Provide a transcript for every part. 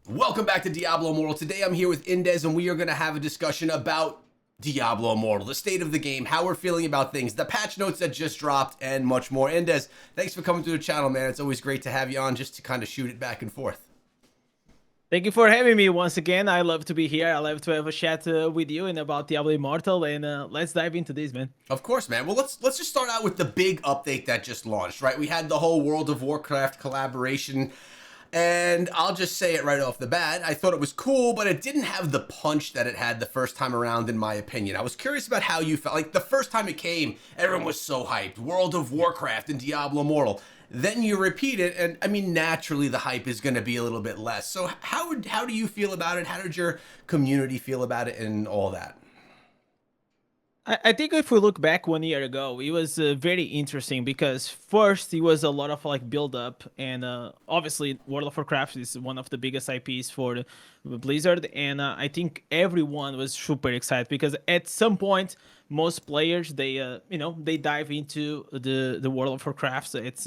Welcome back to Diablo Immortal. Today I'm here with Indez and we are going to have a discussion about Diablo Immortal, the state of the game, how we're feeling about things, the patch notes that just dropped, and much more. Indez, thanks for coming to the channel, man. It's always great to have you on just to kind of shoot it back and forth. Thank you for having me once again. I love to be here. I love to have a chat with you and about Diablo Immortal, and let's dive into this, man. Of course, man. Well, let's just start out with the big update that just launched, right? We had the whole World of Warcraft collaboration. And I'll just say it right off the bat. I thought it was cool, but it didn't have the punch that it had the first time around, in my opinion. I was curious about how you felt. Like, the first time it came, everyone was so hyped. World of Warcraft and Diablo Immortal. Then you repeat it, and I mean, naturally, the hype is going to be a little bit less. So how do you feel about it? How did your community feel about it and all that? I think if we look back 1 year ago, it was very interesting because first it was a lot of like build up, and obviously World of Warcraft is one of the biggest IPs for Blizzard, and I think everyone was super excited because at some point most players they dive into the World of Warcraft. So it's.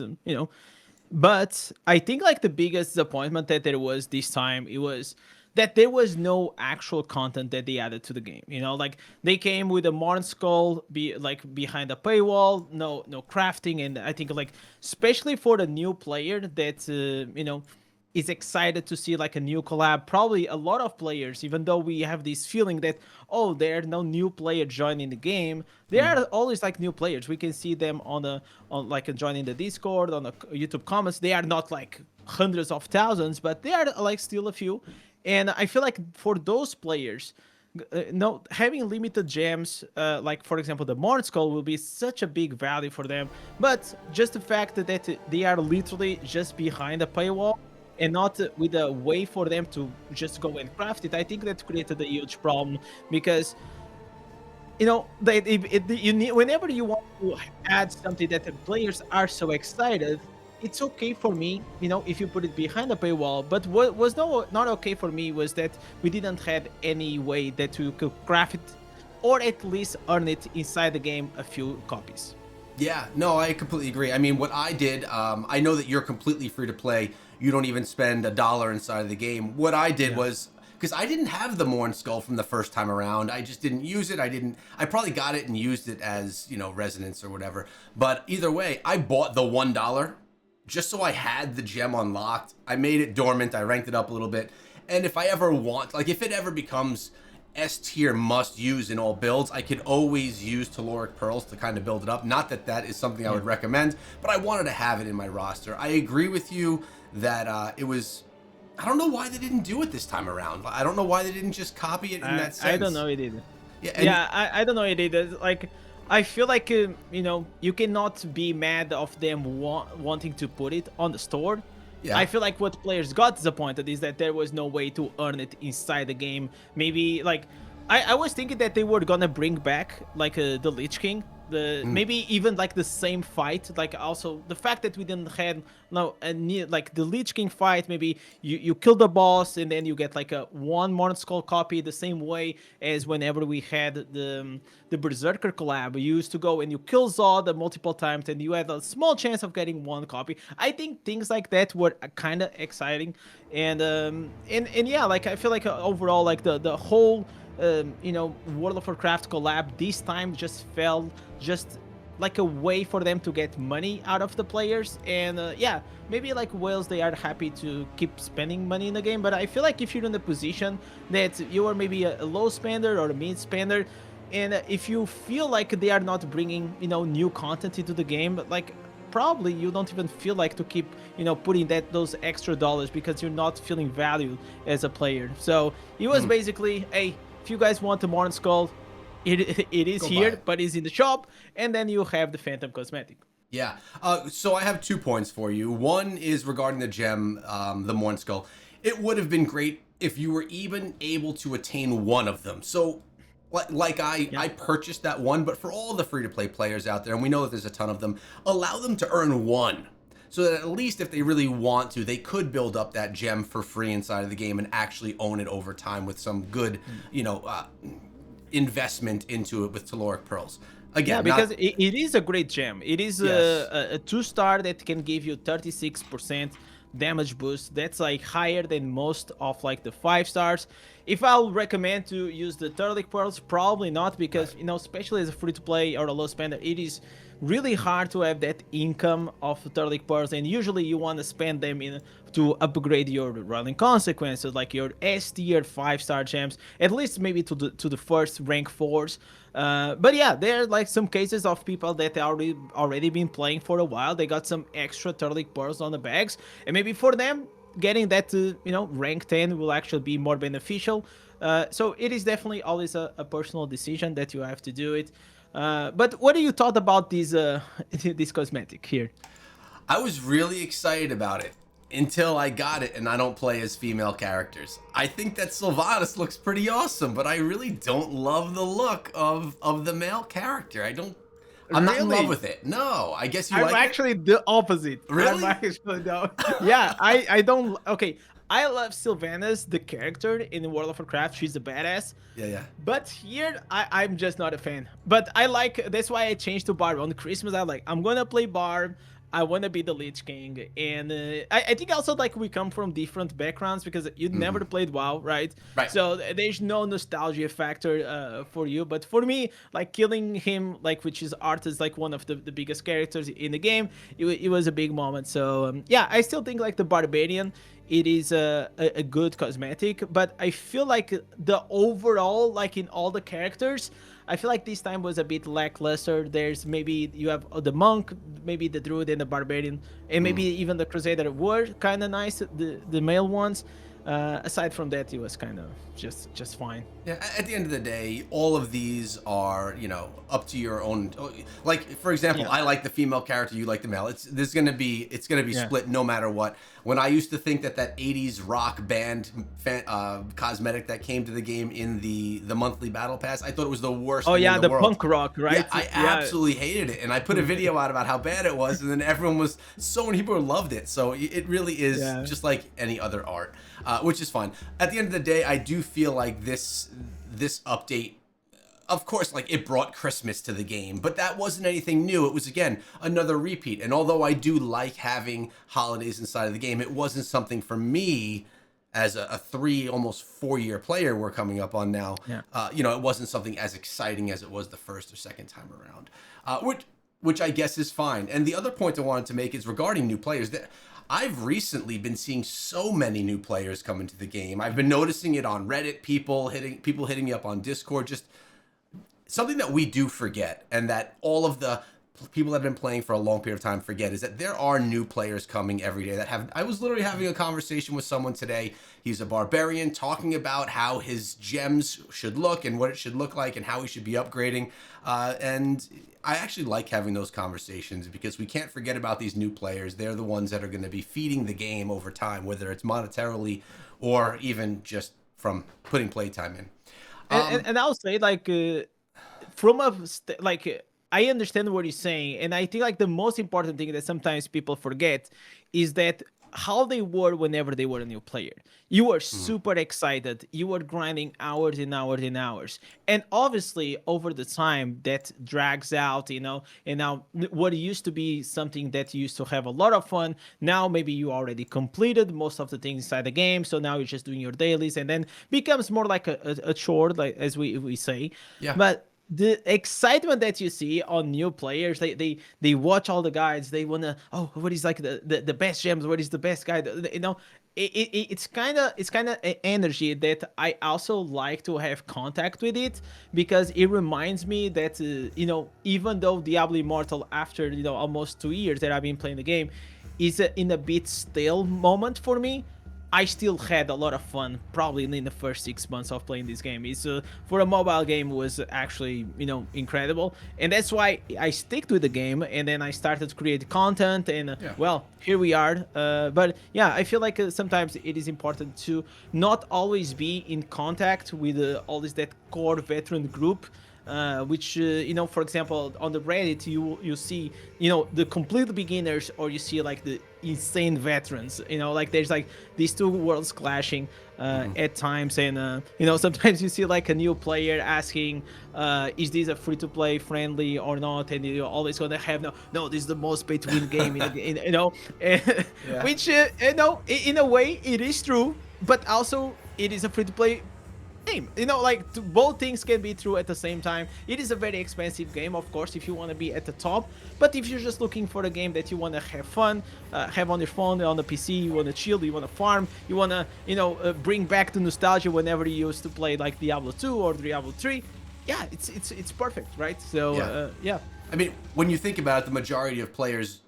But I think like the biggest disappointment that there was this time, it was that there was no actual content that they added to the game. Like they came with a modern skull behind a paywall, no crafting, and I think like especially for the new player that is excited to see like a new collab. Probably a lot of players, even though we have this feeling that there are no new player joining the game, there are always like new players. We can see them on like joining the Discord, on the YouTube comments. They are not like hundreds of thousands, but they are like still a few. And I feel like for those players, no, having limited gems, like for example the Morn Skull, will be such a big value for them. But just the fact that they are literally just behind a paywall and not with a way for them to just go and craft it, I think that created a huge problem because you need, whenever you want to add something that the players are so excited, it's okay for me, if you put it behind a paywall. But what was not okay for me was that we didn't have any way that we could craft it or at least earn it inside the game a few copies. Yeah, no, I completely agree. I mean, what I did, I know that you're completely free to play. You don't even spend $1 inside of the game. What I did was, because I didn't have the Morn Skull from the first time around, I just didn't use it. I probably got it and used it as, resonance or whatever. But either way, I bought the $1 just so I had the gem unlocked. I made it dormant. I ranked it up a little bit. And if I ever want, like if it ever becomes S tier must use in all builds, I could always use Telluric Pearls to kind of build it up. Not that that is something I would recommend, but I wanted to have it in my roster. I agree with you that it was, I don't know why they didn't do it this time around. I don't know why they didn't just copy it in that sense. I don't know it either. Yeah, Yeah, I don't know it either. Like, I feel like, you cannot be mad of them wanting to put it on the store. yeah. I feel like what players got disappointed is that there was no way to earn it inside the game. Maybe like I was thinking that they were gonna bring back like the Lich King, maybe even like the same fight. Like also the fact that we didn't have like the Lich King fight. Maybe you kill the boss and then you get like a one Morn Skull copy, the same way as whenever we had the Berserker collab. You used to go and you kill Zod multiple times and you had a small chance of getting one copy. I think things like that were kind of exciting, and yeah, like I feel like overall like the whole World of Warcraft collab this time just felt just like a way for them to get money out of the players. And yeah, maybe like whales, they are happy to keep spending money in the game, but I feel like if you're in the position that you are maybe a low spender or a mid spender, and if you feel like they are not bringing new content into the game, like probably you don't even feel like to keep putting those extra dollars because you're not feeling valued as a player. So it was basically, hey, if you guys want the Morn Skull, it is Go here, buy it. but it's in the shop, and then you have the Phantom Cosmetic. Yeah. So I have 2 points for you. One is regarding the gem, the Morn Skull. It would have been great if you were even able to attain one of them. So, like I purchased that one, but for all the free-to-play players out there, and we know that there's a ton of them, allow them to earn one. So that at least if they really want to, they could build up that gem for free inside of the game and actually own it over time with some good, investment into it with Telluric Pearls. Yeah, Again, because not it is a great gem. It is yes. a 2-star that can give you 36% damage boost that's like higher than most of like the 5 stars. If I'll recommend to use the Turtleic Pearls, probably not, because Right. especially as a free to play or a low spender, it is really hard to have that income of Turtleic Pearls, and usually you want to spend them in to upgrade your running consequences, like your S tier 5 star gems, at least maybe to the first rank 4s. But yeah, there are like some cases of people that already been playing for a while. They got some extra Turtleic Pearls on the bags, and maybe for them getting that to rank 10 will actually be more beneficial. So it is definitely always a personal decision that you have to do it. But what do you thought about this this cosmetic here? I was really excited about it until I got it, and I don't play as female characters. I think that Sylvanas looks pretty awesome, but I really don't love the look of the male character. I'm not in love Really? with it. No, I guess you I'm like it. actually the opposite. I'm Really? actually no. Yeah, I don't. Okay, I love Sylvanas, the character in World of Warcraft. She's a badass. Yeah, yeah. But here, I'm just not a fan. But I like. That's why I changed to Barb on Christmas. I'm gonna play Barb. I want to be the Lich King, and I think also like we come from different backgrounds because you never played WoW, right? Right. So there's no nostalgia factor for you. But for me, like killing him, like which is Arthas, like one of the biggest characters in the game, it was a big moment. So yeah, I still think like the Barbarian, it is a good cosmetic, but I feel like the overall, like in all the characters, I feel like this time was a bit lackluster. There's maybe you have the monk, maybe the druid and the barbarian, and maybe even the crusader were kind of nice, the male ones. Aside from that, it was kind of just fine. Yeah, at the end of the day, all of these are, up to your own. Like, for example, Yeah, I like the female character, you like the male. It's gonna be yeah. split no matter what. When I used to think that 80s rock band cosmetic that came to the game in the monthly battle pass, I thought it was the worst Oh thing in yeah, the the world. punk rock, Yeah, right? I Yeah. absolutely hated it, and I put a video out about how bad it was, and then so many people loved it. So it really is Yeah. just like any other art, which is fine. At the end of the day, I do feel like this update, of course, like it brought Christmas to the game, but that wasn't anything new. It was again another repeat. And although I do like having holidays inside of the game, it wasn't something for me as a almost 4 year player we're coming up on now. Yeah. It wasn't something as exciting as it was the first or second time around, which I guess is fine. And the other point I wanted to make is regarding new players. That I've recently been seeing so many new players come into the game. I've been noticing it on Reddit, people hitting me up on Discord, just something that we do forget, and that all of the people that have been playing for a long period of time forget, is that there are new players coming every day that have. I was literally having a conversation with someone today. He's a barbarian, talking about how his gems should look and what it should look like and how he should be upgrading. And I actually like having those conversations because we can't forget about these new players. They're the ones that are going to be feeding the game over time, whether it's monetarily or even just from putting playtime in. And I'll say like from I understand what you're saying, and I think like the most important thing that sometimes people forget is that how they were whenever they were a new player. You were super excited, you were grinding hours and hours and hours, and obviously over the time that drags out, and now what used to be something that used to have a lot of fun, now maybe you already completed most of the things inside the game, so now you're just doing your dailies, and then becomes more like a chore, like as we say. Yeah. But the excitement that you see on new players, they watch all the guides, they wanna, oh, what is like the best gems, what is the best guide, it's kind of energy that I also like to have contact with it, because it reminds me that even though Diablo Immortal, after almost 2 years that I've been playing the game, is in a bit stale moment for me, I still had a lot of fun probably in the first 6 months of playing this game. It's for a mobile game was actually incredible, and that's why I stick with the game. And then I started to create content, and Yeah. well, here we are. But yeah, I feel like sometimes it is important to not always be in contact with all this that core veteran group. which for example, on the Reddit, you see, the complete beginners, or you see like the insane veterans. Like there's like these two worlds clashing at times, and sometimes you see like a new player asking, is this a free-to-play friendly or not? And you're always gonna have, no, this is the most pay-to-win game in the game, Yeah. which in a way it is true, but also it is a free-to-play game. Like both things can be true at the same time. It is a very expensive game, of course, if you want to be at the top. But if you're just looking for a game that you want to have fun, have on your phone, on the PC, you want to chill, you want to farm, you want to, bring back the nostalgia whenever you used to play like Diablo 2 or Diablo 3. Yeah, it's perfect, right? So Yeah. yeah. I mean, when you think about it, the majority of players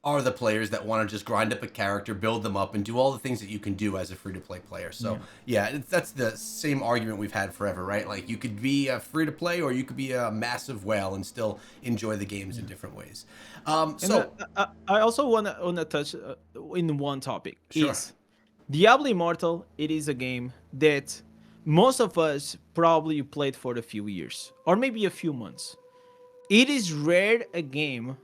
are the players that want to just grind up a character, build them up, and do all the things that you can do as a free-to-play player. So, yeah, that's the same argument we've had forever, right? Like, you could be a free-to-play, or you could be a massive whale and still enjoy the games in different ways. And I also wanna touch in one topic Sure. is Diablo Immortal. It is a game that most of us probably played for a few years or maybe a few months. It is rare a game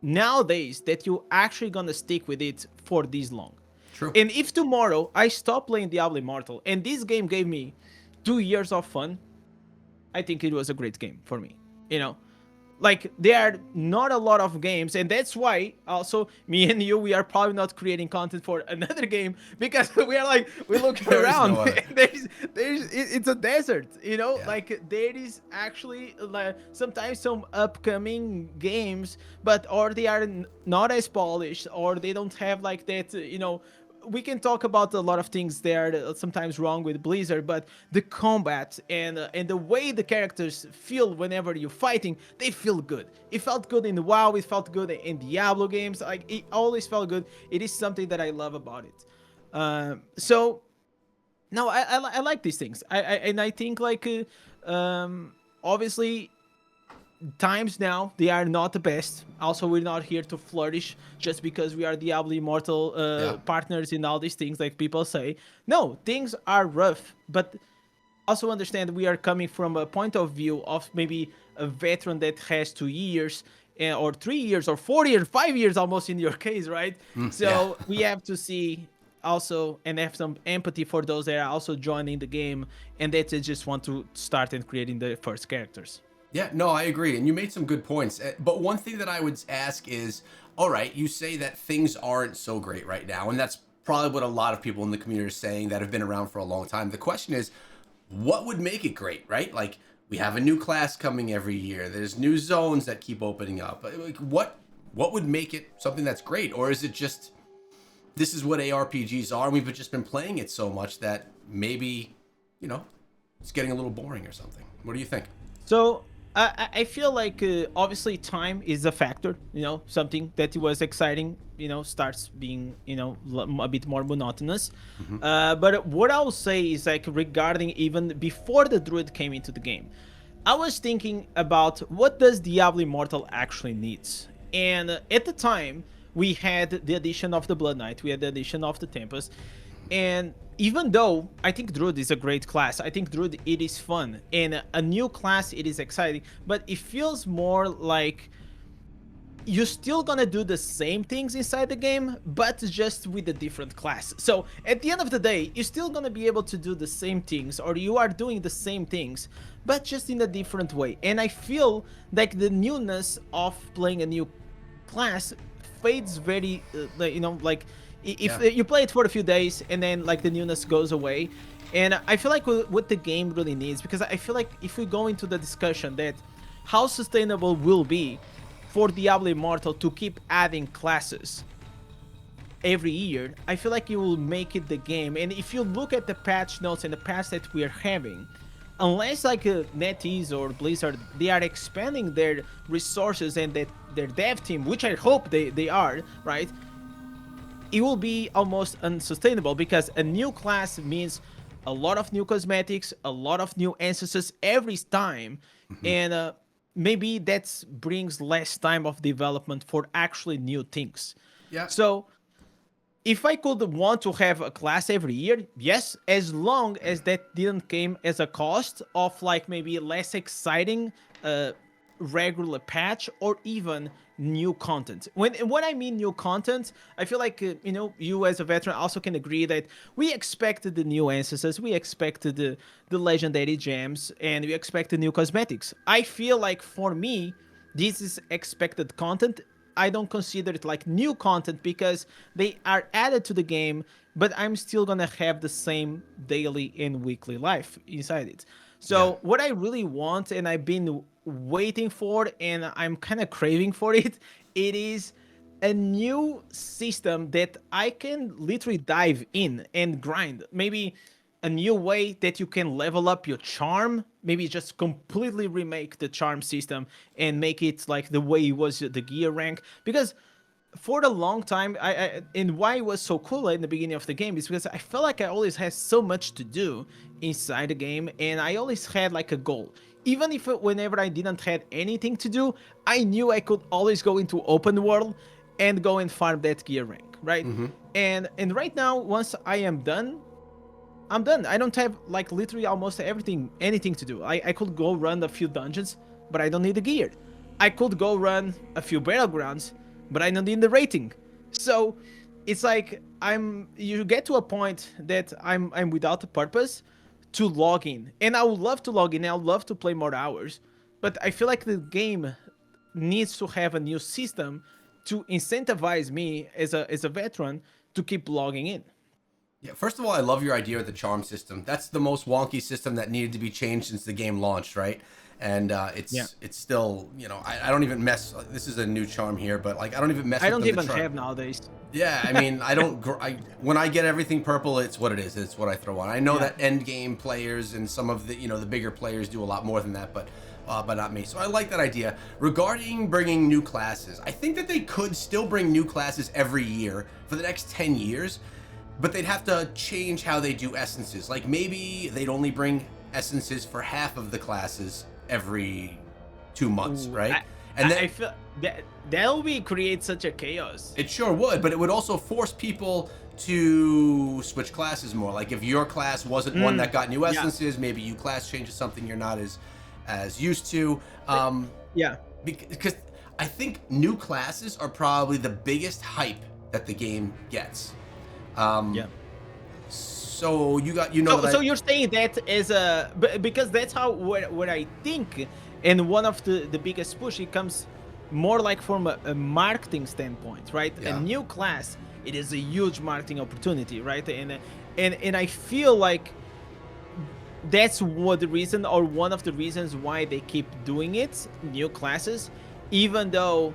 nowadays that you actually gonna stick with it for this long. True. And if tomorrow I stop playing Diablo Immortal and this game gave me 2 years of fun, I think it was a great game for me. You know, like there are not a lot of games, and that's why also me and you, we are probably not creating content for another game, because we are like, we look There is around, no other. it's a desert, Yeah. like there is actually like sometimes some upcoming games, but or they are not as polished, or they don't have like that, we can talk about a lot of things there that are sometimes wrong with Blizzard, but the combat and the way the characters feel whenever you're fighting, they feel good. It felt good in WoW, it felt good in Diablo games. Like it always felt good. It is something that I love about it. So no, I like these things. And I think like obviously times now they are not the best. Also, we're not here to flourish just because we are Diablo Immortal Yeah. partners in all these things, like people say. No, things are rough, but also understand we are coming from a point of view of maybe a veteran that has 2 years, or 3 years or 4 years, 5 years almost in your case, right? Yeah. So we have to see also and have some empathy for those that are also joining the game and that they just want to start and creating the first characters. Yeah, no, I agree. And you made some good points. But one thing that I would ask is, all right, you say that things aren't so great right now. And that's probably what a lot of people in the community are saying that have been around for a long time. The question is, what would make it great, right? Like, we have a new class coming every year. There's new zones that keep opening up. Like, what would make it something that's great? Or is it just, this is what ARPGs are, and we've just been playing it so much that maybe, it's getting a little boring or something? What do you think? So I feel like obviously time is a factor. Something that was exciting, starts being a bit more monotonous. But what I will say is like regarding even before the Druid came into the game, I was thinking about what does Diablo Immortal actually needs, and at the time we had the addition of the Blood Knight, we had the addition of the Tempest, and even though I think Druid is a great class, I think Druid, it is fun. And a new class, it is exciting. But it feels more like you're still gonna do the same things inside the game, but just with a different class. So at the end of the day, you're still gonna be able to do the same things, or you are doing the same things, but just in a different way. And I feel like the newness of playing a new class fades very, like if you play it for a few days and then like the newness goes away. And I feel like what the game really needs, because I feel like if we go into the discussion that how sustainable will be for Diablo Immortal to keep adding classes every year, I feel like it will make it the game. And if you look at the patch notes and the patch that we are having, unless like NetEase or Blizzard, they are expanding their resources and their dev team, which I hope they are, right? It will be almost unsustainable, because a new class means a lot of new cosmetics, a lot of new ancestors every time, and maybe that brings less time of development for actually new things. Yeah. So if I could want to have a class every year, yes, as long as that didn't came as a cost of like maybe less exciting a regular patch or even new content. When I mean new content, I feel like you as a veteran also can agree that we expected the new ancestors, we expected the legendary gems, and we expected new cosmetics. I feel like for me, this is expected content. I don't consider it like new content because they are added to the game, but I'm still gonna have the same daily and weekly life inside it. Yeah. So what I really want, and I've been waiting for, and I'm kind of craving for it, it is a new system that I can literally dive in and grind. Maybe a new way that you can level up your charm. Maybe just completely remake the charm system and make it like the way it was the gear rank. Because for a long time, and why it was so cool in the beginning of the game is because I felt like I always had so much to do inside the game, and I always had like a goal. Even if whenever I didn't had anything to do, I knew I could always go into open world and go and farm that gear rank, right? And right now, once I am done, I'm done. I don't have like literally almost anything to do. I could go run a few dungeons, but I don't need the gear. I could go run a few battlegrounds, but I don't need the rating. So it's like you get to a point that I'm without a purpose to log in. And I would love to log in, I would love to play more hours, but I feel like the game needs to have a new system to incentivize me as a veteran to keep logging in. Yeah, first of all, I love your idea of the charm system. That's the most wonky system that needed to be changed since the game launched, right? And Yeah. it's still, I don't even mess. This is a new charm here, but like I don't even mess I with don't them to even try. have nowadays. Yeah, I mean, I don't. When I get everything purple, it's what it is. It's what I throw on. I know Yeah. that Endgame players and some of the bigger players do a lot more than that, but not me. So I like that idea. Regarding bringing new classes, I think that they could still bring new classes every year for the next 10 years, but they'd have to change how they do essences. Like maybe they'd only bring essences for half of the classes every 2 months, Ooh, right? I, And I then I feel that will be create such a chaos. it sure would, but it would also force people to switch classes more. Like if your class wasn't one that got new Yeah. essences, maybe you class changes something you're not as used to. Yeah. Because I think new classes are probably the biggest hype that the game gets. Um, Yeah. so you know So, that so I you're saying that as a because that's how what I think, and one of the biggest push it comes more like from a marketing standpoint, right? A yeah. new class, it is a huge marketing opportunity, right? And I feel like that's what the reason or one of the reasons why they keep doing it, new classes, even though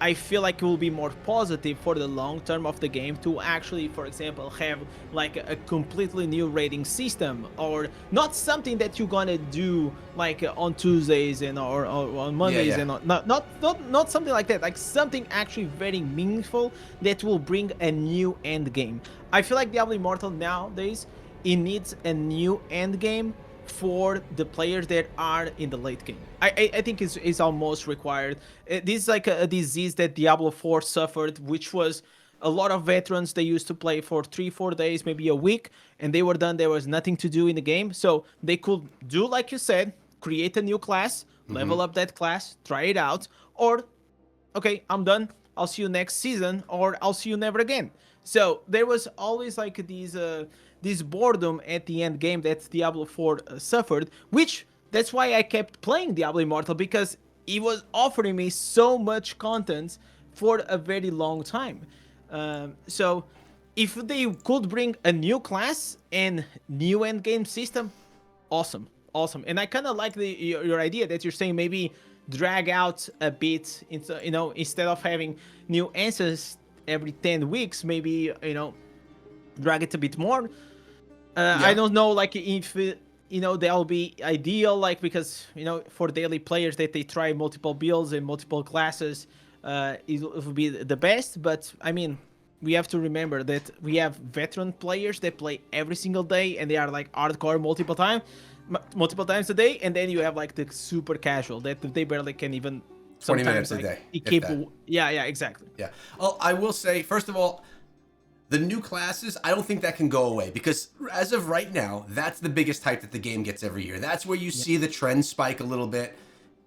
I feel like it will be more positive for the long term of the game to actually, for example, have like a completely new rating system, or not something that you're gonna do like on Tuesdays and or on Yeah, Mondays, yeah. and not something like that. Like something actually very meaningful that will bring a new end game. I feel like Diablo Immortal nowadays it needs a new end game for the players that are in the late game. I think it's almost required. This is like a disease that Diablo 4 suffered, which was a lot of veterans. They used to play for 3-4 days, maybe a week, and they were done. There was nothing to do in the game, so they could do like you said, create a new class, level up that class, try it out, or okay, I'm done. I'll see you next season, or I'll see you never again. So there was always like this boredom at the end game that Diablo 4 suffered, which that's why I kept playing Diablo Immortal, because it was offering me so much content for a very long time. So if they could bring a new class and new end game system, awesome, awesome. And I kind of like your idea that you're saying maybe drag out a bit into, instead of having new answers every 10 weeks, maybe drag it a bit more. I Yeah. don't know, like if that'll be ideal, like because for daily players that they try multiple builds and multiple classes, it will be the best. But I mean, we have to remember that we have veteran players that play every single day and they are like hardcore multiple times a day, and then you have like the super casual that they barely can even 20 sometimes minutes a like day, if keep. that. Yeah, exactly. Yeah. Well, I will say, first of all, the new classes, I don't think that can go away because as of right now, that's the biggest hype that the game gets every year. That's where you Yeah. see the trend spike a little bit.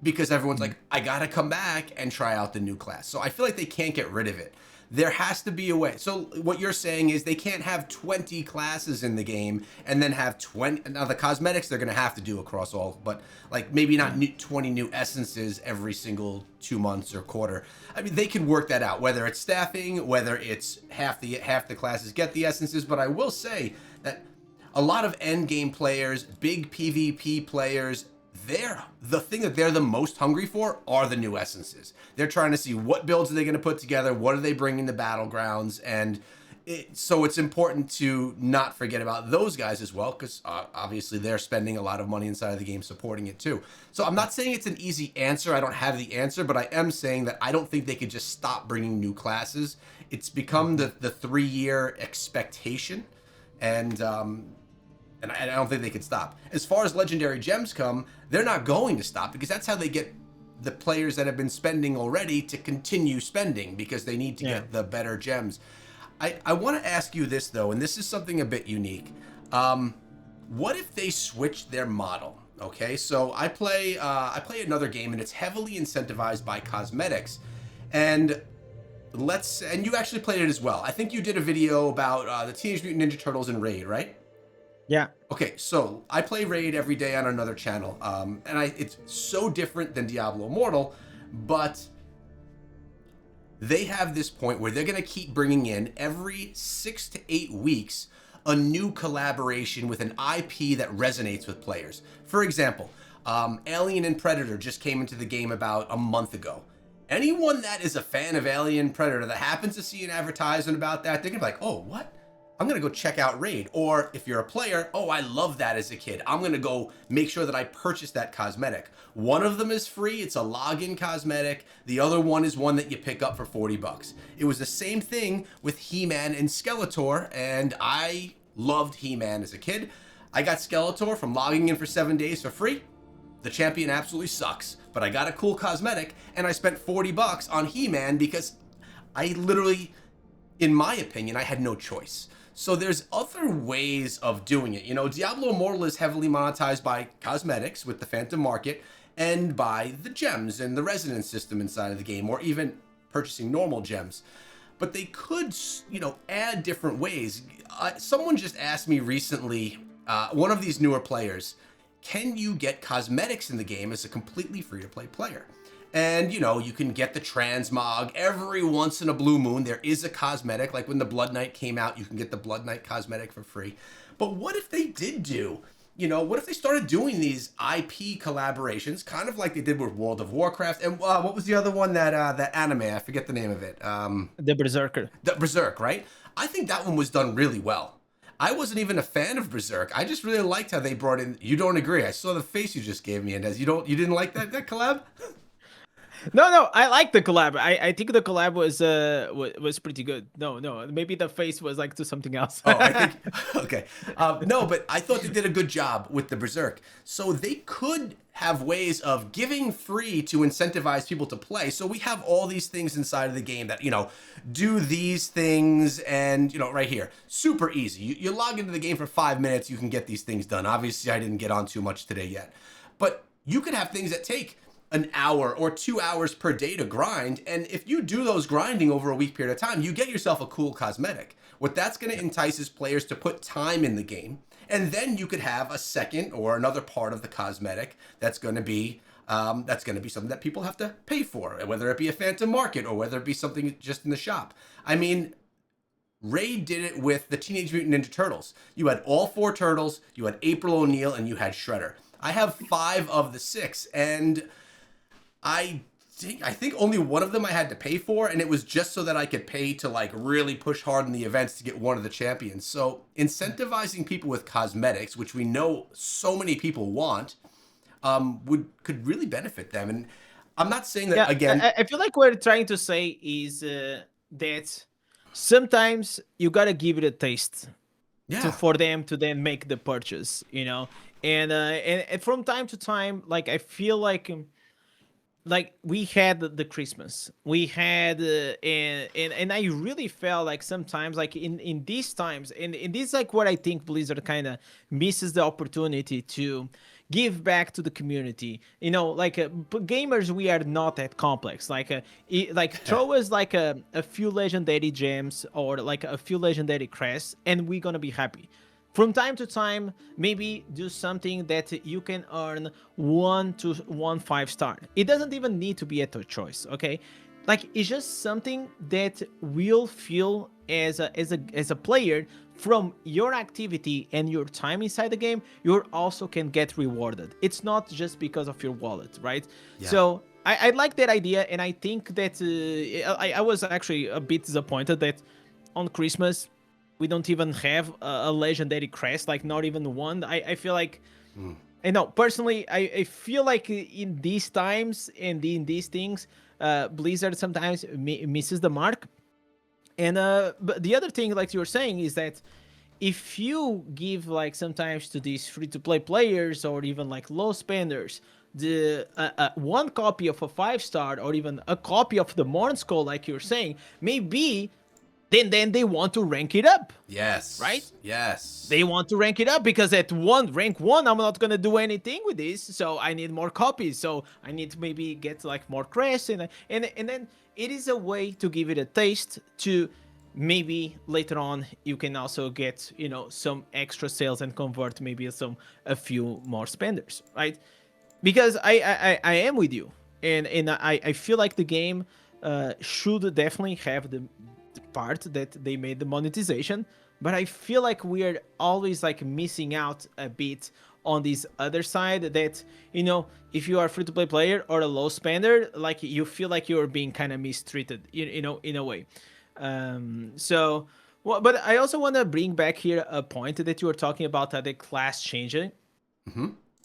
because everyone's like, I gotta come back and try out the new class. So I feel like they can't get rid of it. There has to be a way. So what you're saying is they can't have 20 classes in the game and then have 20. Now the cosmetics they're gonna have to do across all, but like maybe not 20 new essences every single 2 months or quarter. I mean, they can work that out. Whether it's staffing, whether it's half the classes get the essences. But I will say that a lot of end game players, big PvP players, the thing that they're the most hungry for are the new essences. They're trying to see what builds are they going to put together, what are they bringing to battlegrounds, and so it's important to not forget about those guys as well, because obviously they're spending a lot of money inside of the game supporting it too. So I'm not saying it's an easy answer. I don't have the answer, but I am saying that I don't think they could just stop bringing new classes. It's become the 3-year expectation, and I don't think they could stop. As far as legendary gems come, they're not going to stop, because that's how they get the players that have been spending already to continue spending, because they need to get the better gems. I want to ask you this though, and this is something a bit unique. What if they switch their model? Okay, so I play another game, and it's heavily incentivized by cosmetics, and you actually played it as well. I think you did a video about the Teenage Mutant Ninja Turtles in Raid, right? Yeah. Okay, so I play Raid every day on another channel, and it's so different than Diablo Immortal, but they have this point where they're going to keep bringing in every 6 to 8 weeks a new collaboration with an IP that resonates with players. For example, Alien and Predator just came into the game about a month ago. Anyone that is a fan of Alien and Predator that happens to see an advertisement about that, they're going to be like, oh, what? I'm going to go check out Raid. Or if you're a player, oh, I love that as a kid. I'm going to go make sure that I purchase that cosmetic. One of them is free. It's a login cosmetic. The other one is one that you pick up for $40. It was the same thing with He-Man and Skeletor, and I loved He-Man as a kid. I got Skeletor from logging in for 7 days for free. The champion absolutely sucks, but I got a cool cosmetic, and I spent $40 on He-Man because I literally, in my opinion, I had no choice. So there's other ways of doing it. You know, Diablo Immortal is heavily monetized by cosmetics with the Phantom Market and by the gems and the resonance system inside of the game, or even purchasing normal gems. But they could, you know, add different ways. Someone just asked me recently, one of these newer players, can you get cosmetics in the game as a completely free-to-play player? And, you know, you can get the transmog every once in a blue moon. There is a cosmetic, like when the Blood Knight came out, you can get the Blood Knight cosmetic for free. But what if they did do, you know, what if they started doing these IP collaborations, kind of like they did with World of Warcraft? And what was the other one, that anime? I forget the name of it. The Berserker. The Berserk, right? I think that one was done really well. I wasn't even a fan of Berserk. I just really liked how they brought in. You don't agree? I saw the face you just gave me, and you didn't like that collab? No, I like the collab. I think the collab was pretty good. No, maybe the face was like to something else. Oh, I think okay. No, but I thought they did a good job with the Berserk. So they could have ways of giving free to incentivize people to play. So we have all these things inside of the game that, you know, do these things, and, you know, right here, super easy. You log into the game for 5 minutes, you can get these things done. Obviously, I didn't get on too much today yet, but you could have things that take an hour or 2 hours per day to grind. And if you do those grinding over a week period of time, you get yourself a cool cosmetic. What that's going to entice is players to put time in the game. And then you could have a second or another part of the cosmetic that's going to be something that people have to pay for, whether it be a Phantom Market or whether it be something just in the shop. I mean, Raid did it with the Teenage Mutant Ninja Turtles. You had all 4 turtles, you had April O'Neil, and you had Shredder. I have 5 of the 6, and I think only one of them I had to pay for, and it was just so that I could pay to like really push hard in the events to get one of the champions. So incentivizing people with cosmetics, which we know so many people want, could really benefit them. And I'm not saying that again. I feel like what we're trying to say is that sometimes you gotta give it a taste, for them to then make the purchase, you know. And from time to time, like I feel like we had the Christmas, we had and I really felt like sometimes like in these times, and this is like what I think Blizzard kind of misses the opportunity to give back to the community. You know, like gamers, we are not that complex. Like like throw us like a few legendary gems or like a few legendary crests, and we're gonna be happy. From time to time, maybe do something that you can earn 1 to 1 5 star. It doesn't even need to be at your choice, okay? Like it's just something that will feel as a player from your activity and your time inside the game. You also can get rewarded. It's not just because of your wallet, right? Yeah. So I like that idea, and I think that I was actually a bit disappointed that on Christmas we don't even have a legendary crest, like not even one. I feel like, I know personally, I feel like in these times and in these things, Blizzard sometimes misses the mark. And but the other thing, like you were saying, is that if you give like sometimes to these free to play players or even like low spenders the one copy of a 5 star or even a copy of the Morn Skull, like you're saying, maybe then they want to rank it up. Yes. Right? Yes. They want to rank it up because at rank one, I'm not gonna do anything with this, so I need more copies. So I need to maybe get like more crests, and then it is a way to give it a taste to maybe later on you can also get, you know, some extra sales and convert maybe a few more spenders, right? Because I am with you, and I feel like the game should definitely have the part that they made the monetization, but I feel like we're always like missing out a bit on this other side that, you know, if you are a free to play player or a low spender, like you feel like you're being kind of mistreated, you know, in a way. So well, but I also want to bring back here a point that you were talking about, the class changing.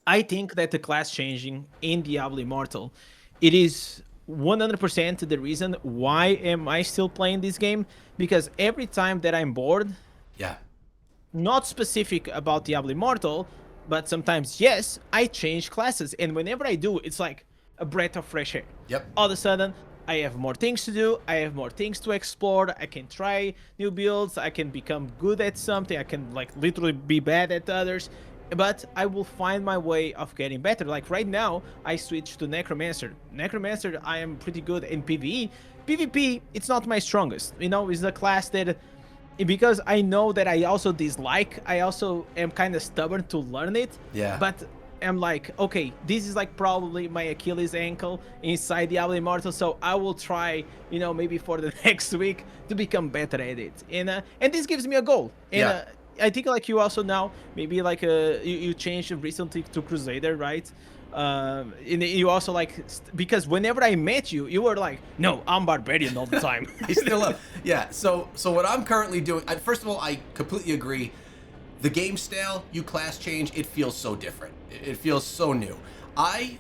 I think that the class changing in Diablo Immortal, it is 100% the reason why am I still playing this game, because every time that I'm bored, Yeah. not specific about Diablo Immortal, but sometimes yes, I change classes, and whenever I do, it's like a breath of fresh air. Yep. All of a sudden, I have more things to do, I have more things to explore, I can try new builds, I can become good at something, I can like literally be bad at others, but I will find my way of getting better. Like right now, I switched to Necromancer. Necromancer, I am pretty good in PvE. PvP, it's not my strongest. You know, it's a class that, because I know that I also dislike, I also am kind of stubborn to learn it. Yeah. But I'm like, okay, this is like probably my Achilles ankle inside Diablo Immortal, so I will try, you know, maybe for the next week to become better at it. And this gives me a goal. And Yeah. I think like you also now maybe like you changed recently to Crusader, right? And you also like because whenever I met you, you were like, no, I'm Barbarian all the time. I still love. Yeah. So what I'm currently doing. First of all, I completely agree. The game style, you class change, it feels so different. It feels so new. I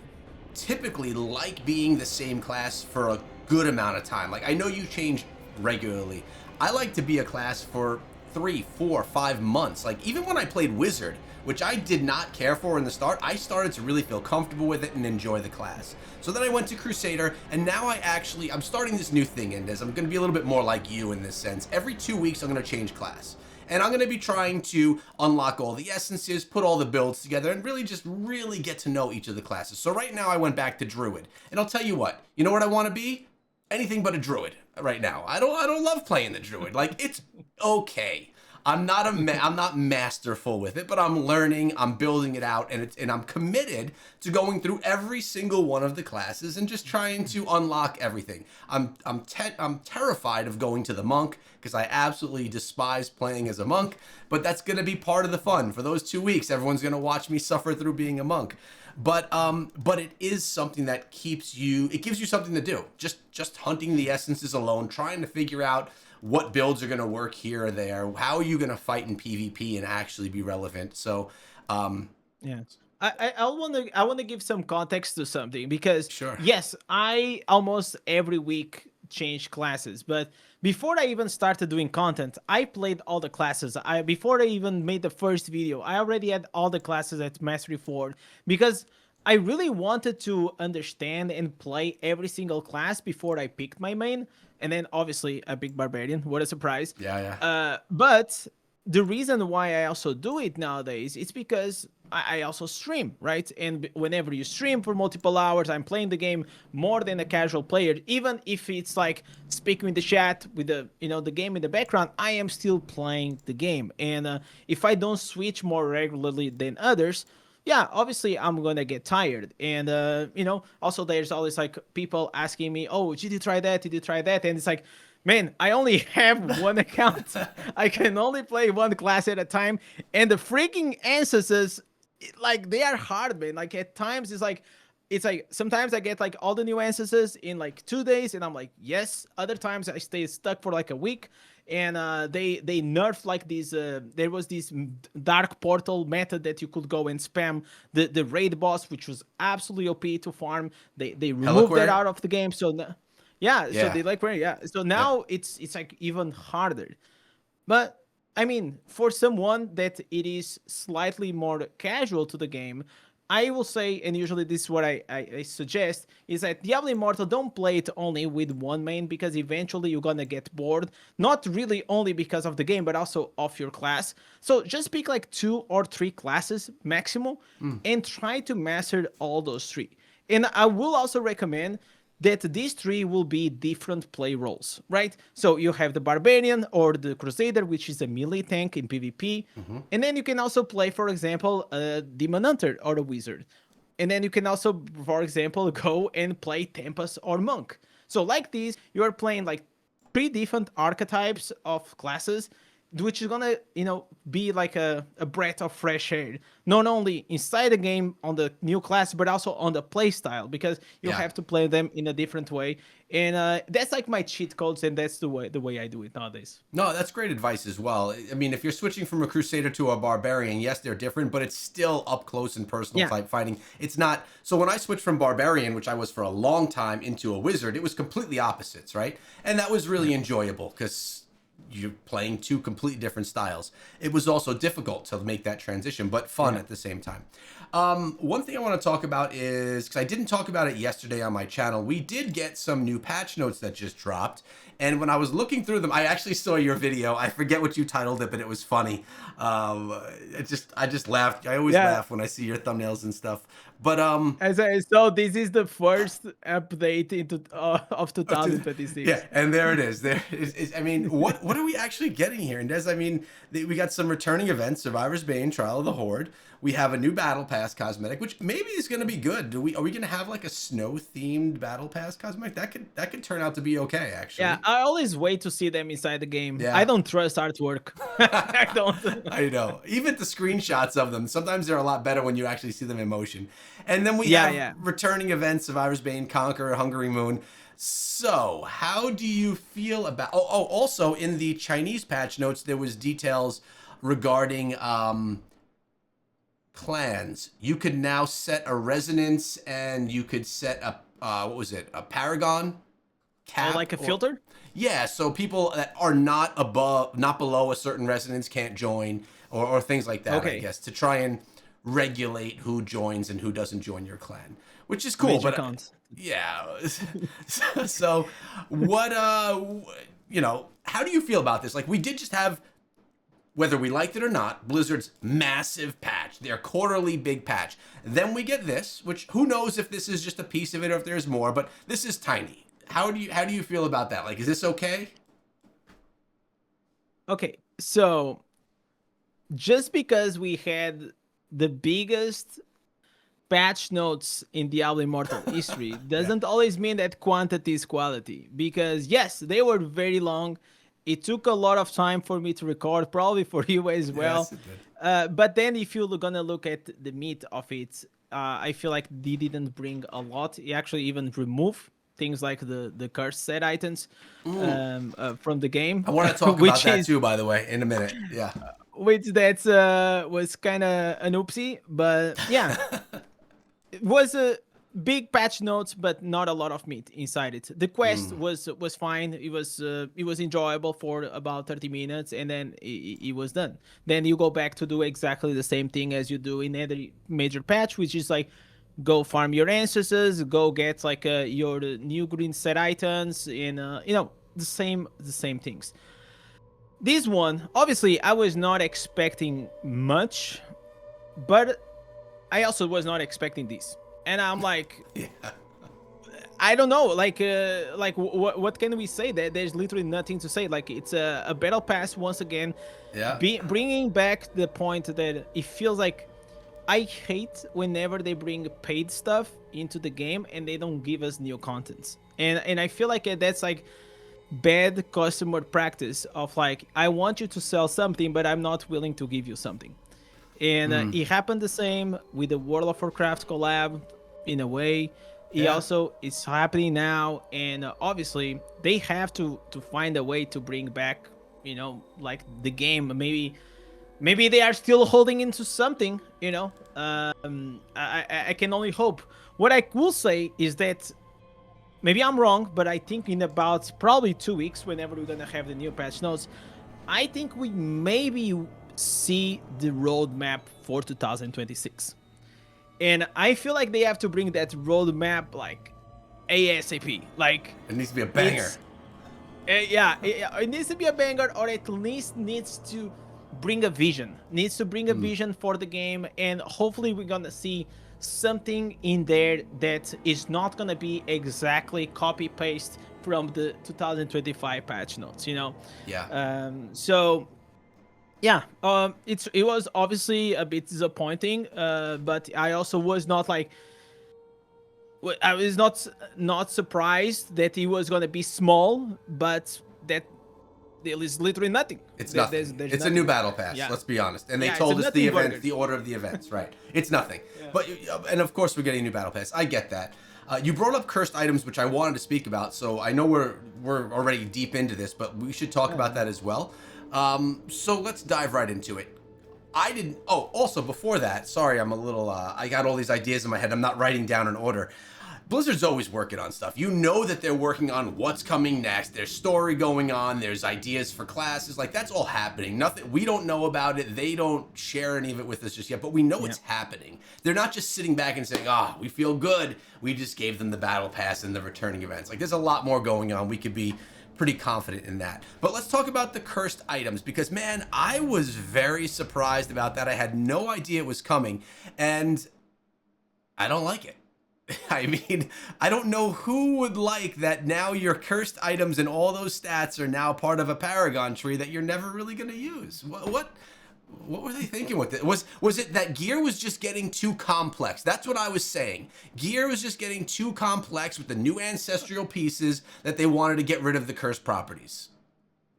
typically like being the same class for a good amount of time. Like I know you change regularly. I like to be a class for 3, 4, 5 months. Like even when I played Wizard, which I did not care for in the start, I started to really feel comfortable with it and enjoy the class. So then I went to Crusader, and now I'm starting this new thing in this. I'm going to be a little bit more like you in this sense. Every 2 weeks, I'm going to change class. And I'm going to be trying to unlock all the essences, put all the builds together, and really get to know each of the classes. So right now I went back to Druid. And I'll tell you what I want to be? Anything but a Druid right now. I don't love playing the Druid. Like, it's okay. I'm not masterful with it, but I'm learning, I'm building it out, and I'm committed to going through every single one of the classes and just trying to unlock everything. I'm terrified of going to the monk because I absolutely despise playing as a monk, but that's going to be part of the fun. For those 2 weeks, everyone's going to watch me suffer through being a monk. But it is something that gives you something to do. Just hunting the essences alone, trying to figure out what builds are going to work here or there. How are you going to fight in PvP and actually be relevant? So, Yeah. I want to give some context to something because Sure. yes, I almost every week change classes, but before I even started doing content, I played all the classes. Before I even made the first video, I already had all the classes at Mastery 4 because I really wanted to understand and play every single class before I picked my main. And then obviously a big barbarian. What a surprise. Yeah. But the reason why I also do it nowadays is because I also stream, right? And whenever you stream for multiple hours, I'm playing the game more than a casual player. Even if it's like speaking in the chat with the the game in the background, I am still playing the game. And if I don't switch more regularly than others, yeah, obviously I'm gonna get tired. And also there's always like people asking me, "Oh, did you try that? Did you try that?" And it's like, man, I only have one account. I can only play one class at a time, and the freaking ancestors, like they are hard, man. Like at times it's like sometimes I get like all the new ancestors in like 2 days, and I'm like, yes. Other times I stay stuck for like a week, and they nerf like these. There was this dark portal method that you could go and spam the raid boss, which was absolutely OP to farm. They removed that Heliquary? out of the game, so yeah. So Yeah. they like yeah. So Yep. now it's like even harder. But I mean, for someone that it is slightly more casual to the game, I will say, and usually this is what I suggest, is that Diablo Immortal, don't play it only with one main, because eventually you're gonna get bored. Not really only because of the game, but also of your class. So just pick like 2 or 3 classes maximum and try to master all those 3. And I will also recommend that these 3 will be different play roles, right? So you have the Barbarian or the Crusader, which is a melee tank in PvP. Hmm. And then you can also play, for example, a Demon Hunter or a Wizard. And then you can also, for example, go and play Tempest or Monk. So like these, you are playing like 3 different archetypes of classes, which is gonna be like a breath of fresh air, not only inside the game on the new class, but also on the play style, because you Yeah. have to play them in a different way. And that's like my cheat codes, and that's the way I do it nowadays. No, that's great advice as well. I mean, if you're switching from a crusader to a barbarian, yes, they're different, but it's still up close and personal Yeah. type fighting. It's not. So when I switched from barbarian, which I was for a long time, into a wizard, it was completely opposites, right? And that was really enjoyable because you're playing 2 completely different styles. It was also difficult to make that transition, but fun Yeah. at the same time. One thing I want to talk about is, because I didn't talk about it yesterday on my channel, we did get some new patch notes that just dropped. And when I was looking through them, I actually saw your video. I forget what you titled it, but it was funny. I just laughed. I always Yeah. laugh when I see your thumbnails and stuff. But As I saw, this is the first update into of yeah, 2026. and there it is. I mean, what are we actually getting here? And Des, I mean, we got some returning events: Survivor's Bane, Trial of the Horde. We have a new Battle Pass cosmetic, which maybe is going to be good. Are we going to have like a snow themed Battle Pass cosmetic? That could turn out to be okay, Yeah, actually. I always wait to see them inside the game. I Yeah. don't trust artwork. I don't. I know. Even the screenshots of them, sometimes they're a lot better when you actually see them in motion. And then we Yeah, have yeah. returning events: Survivor's Bane, Conqueror, Hungry Moon. So, how do you feel about? Also in the Chinese patch notes, there was details regarding clans. You could now set a resonance, and you could set a what was it? A paragon Oh, cap, like a or filter? yeah, so people that are not below a certain resonance can't join, or things like that, I Okay. guess, to try and regulate who joins and who doesn't join your clan, which is cool. Major But cons. yeah, so what how do you feel about this? Like, we did just have, whether we liked it or not, Blizzard's massive patch, their quarterly big patch. Then we get this, which who knows if this is just a piece of it or if there's more, but this is tiny. How do you feel about that? Like, is this okay? Okay, so just because we had the biggest patch notes in Diablo Immortal history Yeah. doesn't always mean that quantity is quality. Because yes, they were very long. It took a lot of time for me to record, probably for you as Yes, well. it did. But then if you're gonna look at the meat of it, I feel like they didn't bring a lot. He actually even removed things like the curse set items from the I game, want to talk about which that is too, by the way, in a minute. Yeah. which that's was kind of an oopsie. But yeah, it was a big patch notes, but not a lot of meat inside it. The quest Mm. was fine. It was enjoyable for about 30 minutes, and then it was done. Then you go back to do exactly the same thing as you do in every major patch, which is like go farm your ancestors, go get like your new green set items, and the same things. This one, obviously, I was not expecting much, but I also was not expecting this, and I'm like, Yeah. I don't know, like what can we say? That there's literally nothing to say. Like it's a battle pass once again, Yeah. bringing back the point that it feels like I hate whenever they bring paid stuff into the game and they don't give us new contents. And I feel like that's like bad customer practice of like I want you to sell something, but I'm not willing to give you something. And it happened the same with the World of Warcraft collab in a way. It Yeah. also is happening now, and obviously they have to find a way to bring back, like the game. Maybe they are still holding into something. I can only hope. What I will say is that maybe I'm wrong, but I think in about probably 2 weeks, whenever we're gonna have the new patch notes, I think we maybe see the roadmap for 2026. And I feel like they have to bring that roadmap like ASAP. Like It needs to be a banger. yeah, it needs to be a banger, or at least needs to bring a vision. Needs to bring a vision for the game, and hopefully we're gonna see something in there that is not gonna be exactly copy paste from the 2025 patch notes. Yeah. So yeah, it was obviously a bit disappointing, but I also was not like I was not surprised that it was gonna be small, but that there is literally nothing. It's There's nothing. It's a new nothing. battle pass. Yeah, Let's be honest. And they yeah, it's a told us the nothing events, burger. the order of the events, right? It's nothing. Yeah. But and of course we're getting a new battle pass. I get that. You brought up cursed items, which I wanted to speak about. So I know we're already deep into this, but we should talk about that as well. So let's dive right into it. I didn't. Oh, also before that, sorry, I'm a little. I got all these ideas in my head. I'm not writing down in order. Blizzard's always working on stuff. You know that they're working on what's coming next. There's story going on. There's ideas for classes. Like that's all happening. Nothing. We don't know about it. They don't share any of it with us just yet. But we know it's happening. They're not just sitting back and saying, we feel good. We just gave them the battle pass and the returning events. Like there's a lot more going on. We could be pretty confident in that. But let's talk about the cursed items because, man, I was very surprised about that. I had no idea it was coming, and I don't like it. I mean, I don't know who would like that now your cursed items and all those stats are now part of a Paragon tree that you're never really going to use. What were they thinking with it? Was it that gear was just getting too complex? That's what I was saying. Gear was just getting too complex with the new ancestral pieces that they wanted to get rid of the cursed properties.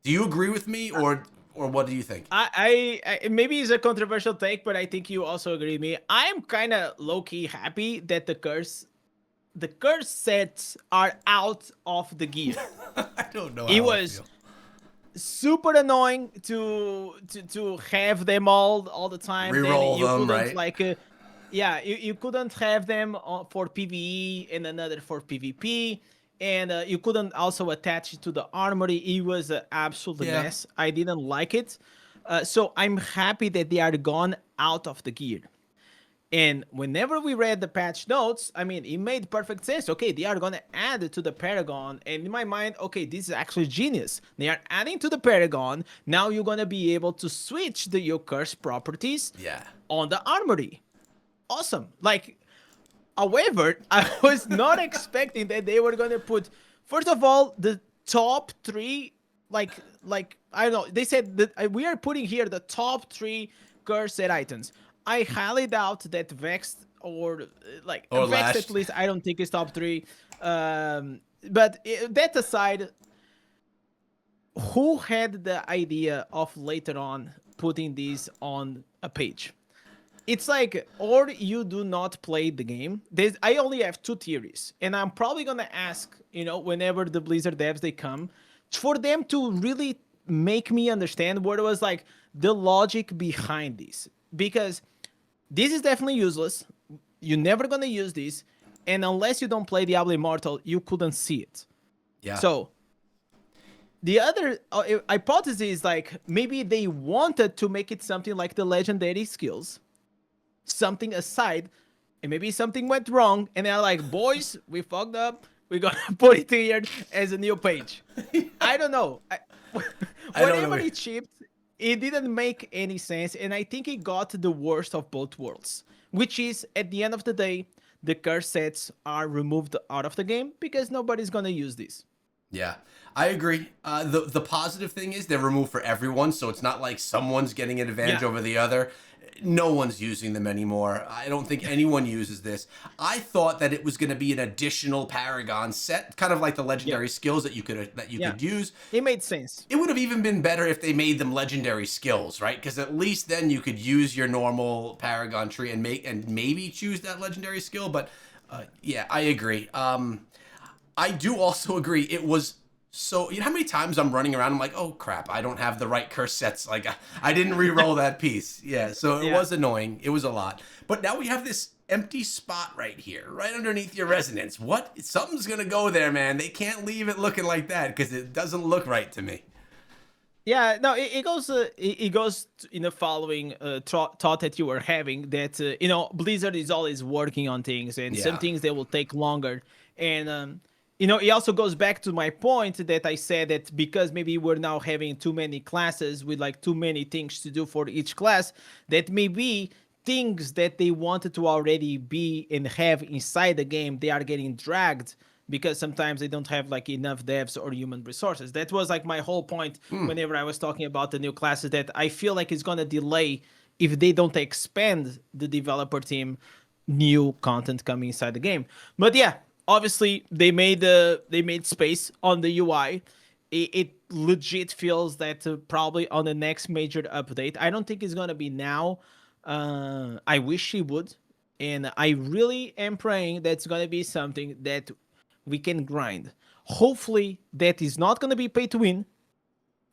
Do you agree with me, or what do you think? I maybe it's a controversial take, but I think you also agree with me. I'm kind of low-key happy that the curse sets are out of the gear. I don't know how It I was feel. super annoying to have them all the time. Reroll Then you them, couldn't right? like you couldn't have them for PvE and another for PvP, and you couldn't also attach it to the armory. It was an absolute Yeah. mess. I didn't like it. So I'm happy that they are gone out of the gear. And whenever we read the patch notes, I mean, it made perfect sense. Okay, they are going to add it to the Paragon. And in my mind, okay, this is actually genius. They are adding to the Paragon. Now you're going to be able to switch your curse properties Yeah. on the armory. Awesome. Like, however, I was not expecting that they were going to put, first of all, the top three, like I don't know, they said that we are putting here the top three cursed items. I highly doubt that Vexed or Or Vexed Lashed. at least I don't think is top three. But that aside, who had the idea of later on putting these on a page? It's like, or you do not play the game. I only have two theories, and I'm probably gonna ask, whenever the Blizzard devs they come, for them to really make me understand what was like the logic behind this, because this is definitely useless. You're never gonna use this, and unless you don't play Diablo Immortal, you couldn't see it. Yeah. So the other hypothesis is like maybe they wanted to make it something like the legendary skills, something aside, and maybe something went wrong, and they're like, boys, we fucked up. We're gonna put it here as a new page. I don't know. I don't know. Whatever it shipped, it didn't make any sense, and I think it got the worst of both worlds, which is at the end of the day, the curse sets are removed out of the game because nobody's gonna use this. Yeah, I agree. The positive thing is they're removed for everyone, so it's not like someone's getting an advantage Yeah, over the other. No one's using them anymore. I don't think anyone uses this. I thought that it was going to be an additional Paragon set, kind of like the yeah, legendary skills that you yeah. could use. It made sense. It would have even been better if they made them legendary skills, right? Because at least then you could use your normal Paragon tree and maybe choose that legendary skill. But yeah, I agree. I do also agree. It was so, you know how many times I'm running around, I'm like, oh crap, I don't have the right curse sets. Like, I didn't re-roll that piece. Yeah, so it Yeah. was annoying. It was a lot. But now we have this empty spot right here, right underneath your resonance. What? Something's going to go there, man. They can't leave it looking like that because it doesn't look right to me. Yeah, no, it goes in the following thought that you were having that Blizzard is always working on things, and some Yeah. things they will take longer, and it also goes back to my point that I said that because maybe we're now having too many classes with like too many things to do for each class, that maybe things that they wanted to already be and have inside the game they are getting dragged because sometimes they don't have like enough devs or human resources. That was like my whole point whenever I was talking about the new classes, that I feel like it's gonna delay if they don't expand the developer team new content coming inside the game. But yeah, obviously they made space on the UI. It legit feels that probably on the next major update. I don't think it's gonna be now. I wish it would, and I really am praying that's gonna be something that we can grind. Hopefully, that is not gonna be pay to win.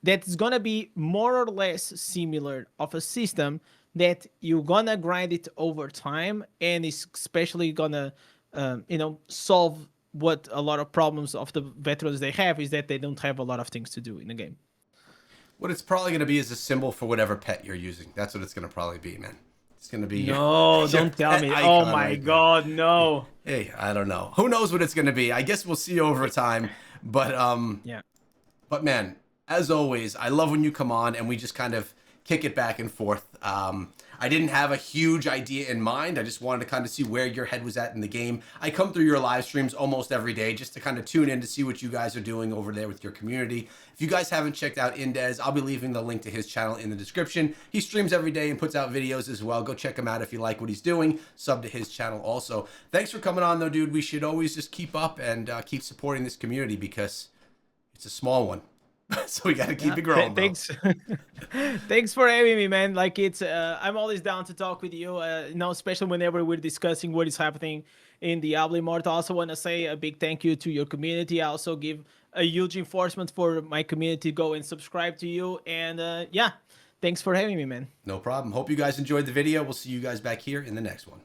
That is gonna be more or less similar of a system that you're gonna grind it over time, and it's especially gonna, solve what a lot of problems of the veterans they have is that they don't have a lot of things to do in the game. What it's probably going to be is a symbol for whatever pet you're using. That's what it's going to probably be, man. It's going to be No, your don't tell pet me. Oh icon my right there. god, no. Hey, I don't know. Who knows what it's going to be? I guess we'll see over time. But Yeah. but man, as always, I love when you come on and we just kind of kick it back and forth. I didn't have a huge idea in mind. I just wanted to kind of see where your head was at in the game. I come through your live streams almost every day just to kind of tune in to see what you guys are doing over there with your community. If you guys haven't checked out Indez, I'll be leaving the link to his channel in the description. He streams every day and puts out videos as well. Go check him out if you like what he's doing. Sub to his channel also. Thanks for coming on though, dude. We should always just keep up and keep supporting this community because it's a small one. So we got to keep it growing, bro. Thanks. Thanks for having me, man. Like I'm always down to talk with you. Especially whenever we're discussing what is happening in Diablo Immortal. I also want to say a big thank you to your community. I also give a huge enforcement for my community to go and subscribe to you. And yeah, thanks for having me, man. No problem. Hope you guys enjoyed the video. We'll see you guys back here in the next one.